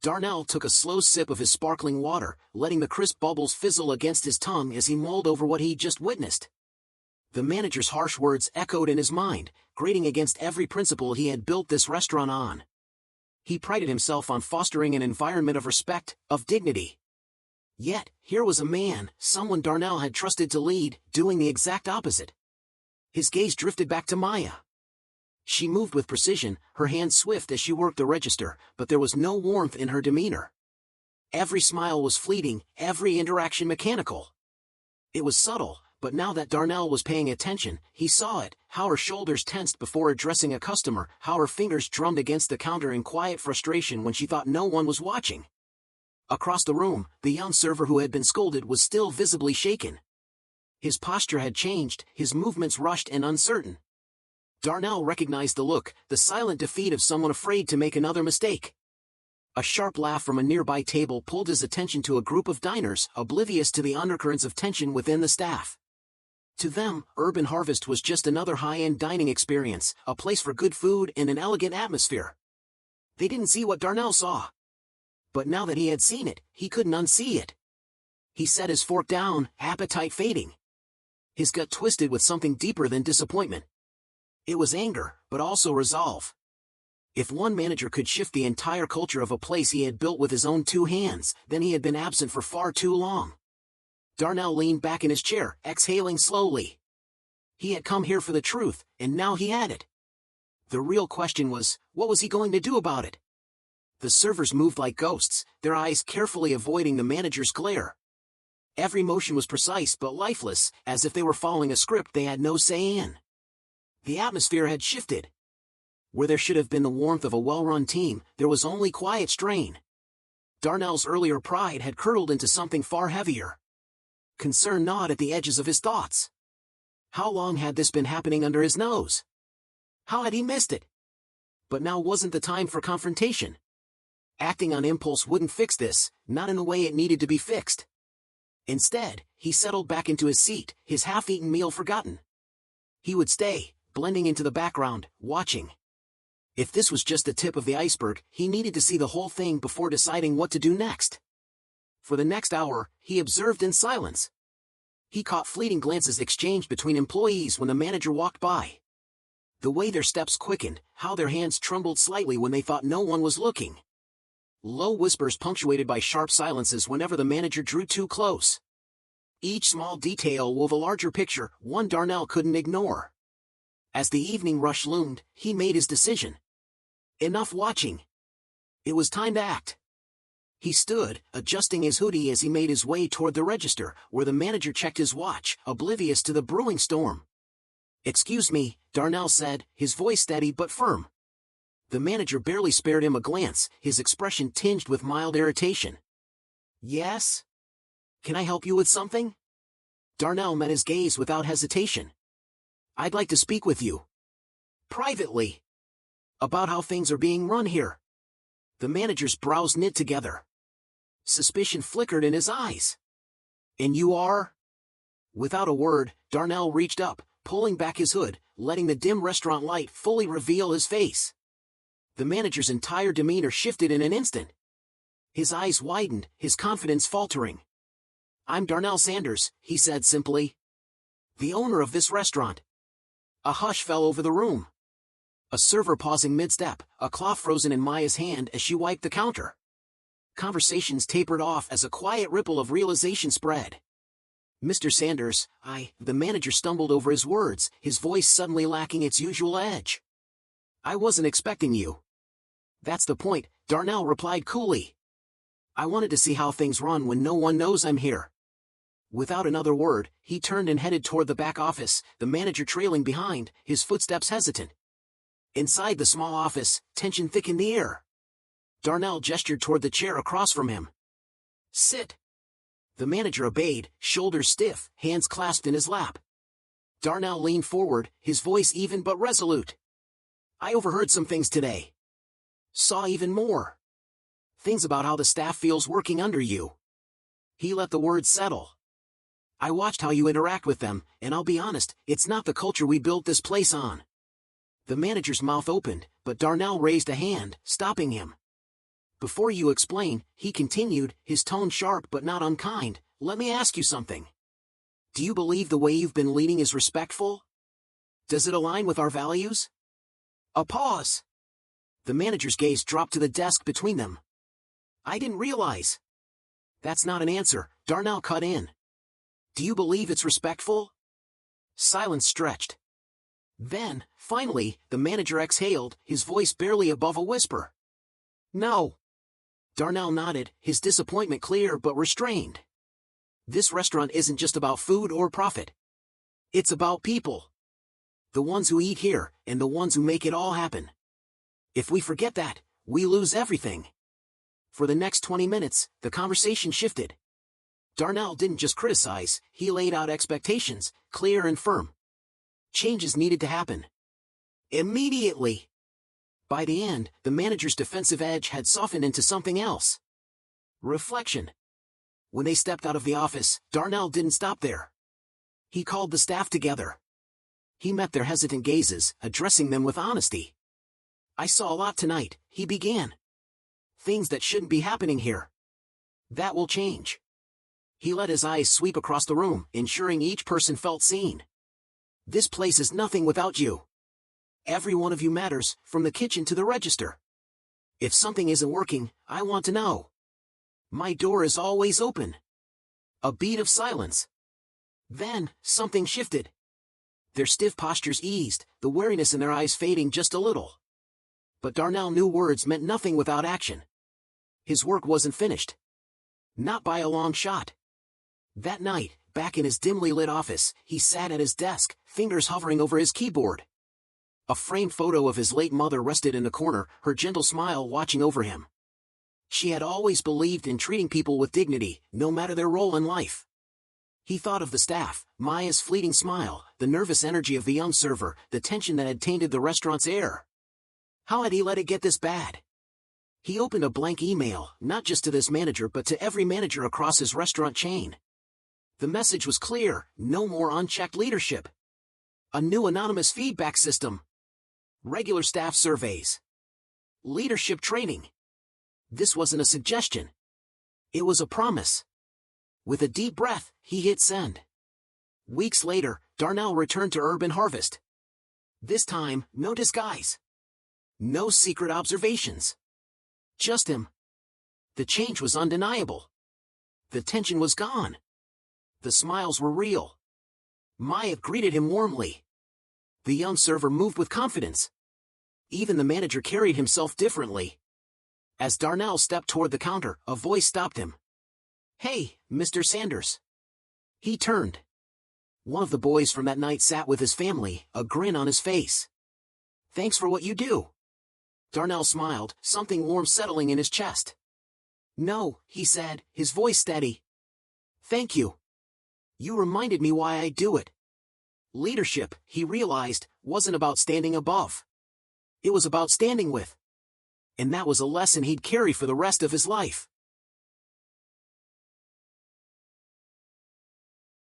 Darnell took a slow sip of his sparkling water, letting the crisp bubbles fizzle against his tongue as he mulled over what he'd just witnessed. The manager's harsh words echoed in his mind, grating against every principle he had built this restaurant on. He prided himself on fostering an environment of respect, of dignity. Yet, here was a man, someone Darnell had trusted to lead, doing the exact opposite. His gaze drifted back to Maya. She moved with precision, her hands swift as she worked the register, but there was no warmth in her demeanor. Every smile was fleeting, every interaction mechanical. It was subtle, but now that Darnell was paying attention, he saw it, how her shoulders tensed before addressing a customer, how her fingers drummed against the counter in quiet frustration when she thought no one was watching. Across the room, the young server who had been scolded was still visibly shaken. His posture had changed, his movements rushed and uncertain. Darnell recognized the look, the silent defeat of someone afraid to make another mistake. A sharp laugh from a nearby table pulled his attention to a group of diners, oblivious to the undercurrents of tension within the staff. To them, Urban Harvest was just another high-end dining experience, a place for good food and an elegant atmosphere. They didn't see what Darnell saw. But now that he had seen it, he couldn't unsee it. He set his fork down, appetite fading. His gut twisted with something deeper than disappointment. It was anger, but also resolve. If one manager could shift the entire culture of a place he had built with his own two hands, then he had been absent for far too long. Darnell leaned back in his chair, exhaling slowly. He had come here for the truth, and now he had it. The real question was, what was he going to do about it? The servers moved like ghosts, their eyes carefully avoiding the manager's glare. Every motion was precise but lifeless, as if they were following a script they had no say in. The atmosphere had shifted. Where there should have been the warmth of a well-run team, there was only quiet strain. Darnell's earlier pride had curdled into something far heavier. Concern gnawed at the edges of his thoughts. How long had this been happening under his nose? How had he missed it? But now wasn't the time for confrontation. Acting on impulse wouldn't fix this, not in the way it needed to be fixed. Instead, he settled back into his seat, his half-eaten meal forgotten. He would stay, blending into the background, watching. If this was just the tip of the iceberg, he needed to see the whole thing before deciding what to do next. For the next hour, he observed in silence. He caught fleeting glances exchanged between employees when the manager walked by. The way their steps quickened, how their hands trembled slightly when they thought no one was looking. Low whispers punctuated by sharp silences whenever the manager drew too close. Each small detail wove a larger picture, one Darnell couldn't ignore. As the evening rush loomed, he made his decision. Enough watching. It was time to act. He stood, adjusting his hoodie as he made his way toward the register, where the manager checked his watch, oblivious to the brewing storm. "Excuse me," Darnell said, his voice steady but firm. The manager barely spared him a glance, his expression tinged with mild irritation. "Yes? Can I help you with something?" Darnell met his gaze without hesitation. "I'd like to speak with you. Privately. About how things are being run here." The manager's brows knit together. Suspicion flickered in his eyes. "And you are?" Without a word, Darnell reached up, pulling back his hood, letting the dim restaurant light fully reveal his face. The manager's entire demeanor shifted in an instant. His eyes widened, his confidence faltering. "I'm Darnell Sanders," he said simply. "The owner of this restaurant." A hush fell over the room. A server pausing mid-step, a cloth frozen in Maya's hand as she wiped the counter. Conversations tapered off as a quiet ripple of realization spread. "Mr. Sanders, the manager stumbled over his words, his voice suddenly lacking its usual edge. "I wasn't expecting you." "That's the point," Darnell replied coolly. "I wanted to see how things run when no one knows I'm here." Without another word, he turned and headed toward the back office, the manager trailing behind, his footsteps hesitant. Inside the small office, tension thickened the air. Darnell gestured toward the chair across from him. "Sit." The manager obeyed, shoulders stiff, hands clasped in his lap. Darnell leaned forward, his voice even but resolute. "I overheard some things today. Saw even more. Things about how the staff feels working under you." He let the words settle. "I watched how you interact with them, and I'll be honest, it's not the culture we built this place on." The manager's mouth opened, but Darnell raised a hand, stopping him. Before you explain, he continued, his tone sharp but not unkind, let me ask you something. Do you believe the way you've been leading is respectful? Does it align with our values? A pause. The manager's gaze dropped to the desk between them. I didn't realize. That's not an answer, Darnell cut in. Do you believe it's respectful? Silence stretched. Then, finally, the manager exhaled, his voice barely above a whisper. No. Darnell nodded, his disappointment clear but restrained. This restaurant isn't just about food or profit. It's about people. The ones who eat here, and the ones who make it all happen. If we forget that, we lose everything. For the next 20 minutes, the conversation shifted. Darnell didn't just criticize, he laid out expectations, clear and firm. Changes needed to happen. Immediately. By the end, the manager's defensive edge had softened into something else. Reflection. When they stepped out of the office, Darnell didn't stop there. He called the staff together. He met their hesitant gazes, addressing them with honesty. I saw a lot tonight, he began. Things that shouldn't be happening here. That will change. He let his eyes sweep across the room, ensuring each person felt seen. This place is nothing without you. Every one of you matters, from the kitchen to the register. If something isn't working, I want to know. My door is always open. A beat of silence. Then, something shifted. Their stiff postures eased, the wariness in their eyes fading just a little. But Darnell knew words meant nothing without action. His work wasn't finished. Not by a long shot. That night, back in his dimly lit office, he sat at his desk, fingers hovering over his keyboard. A framed photo of his late mother rested in the corner, her gentle smile watching over him. She had always believed in treating people with dignity, no matter their role in life. He thought of the staff, Maya's fleeting smile, the nervous energy of the young server, the tension that had tainted the restaurant's air. How had he let it get this bad? He opened a blank email, not just to this manager but to every manager across his restaurant chain. The message was clear, no more unchecked leadership. A new anonymous feedback system. Regular staff surveys. Leadership training. This wasn't a suggestion. It was a promise. With a deep breath, he hit send. Weeks later, Darnell returned to Urban Harvest. This time, no disguise. No secret observations. Just him. The change was undeniable. The tension was gone. The smiles were real. Maya greeted him warmly. The young server moved with confidence. Even the manager carried himself differently. As Darnell stepped toward the counter, a voice stopped him. Hey, Mr. Sanders. He turned. One of the boys from that night sat with his family, a grin on his face. Thanks for what you do. Darnell smiled, something warm settling in his chest. No, he said, his voice steady. Thank you. You reminded me why I do it. Leadership, he realized, wasn't about standing above. It was about standing with. And that was a lesson he'd carry for the rest of his life.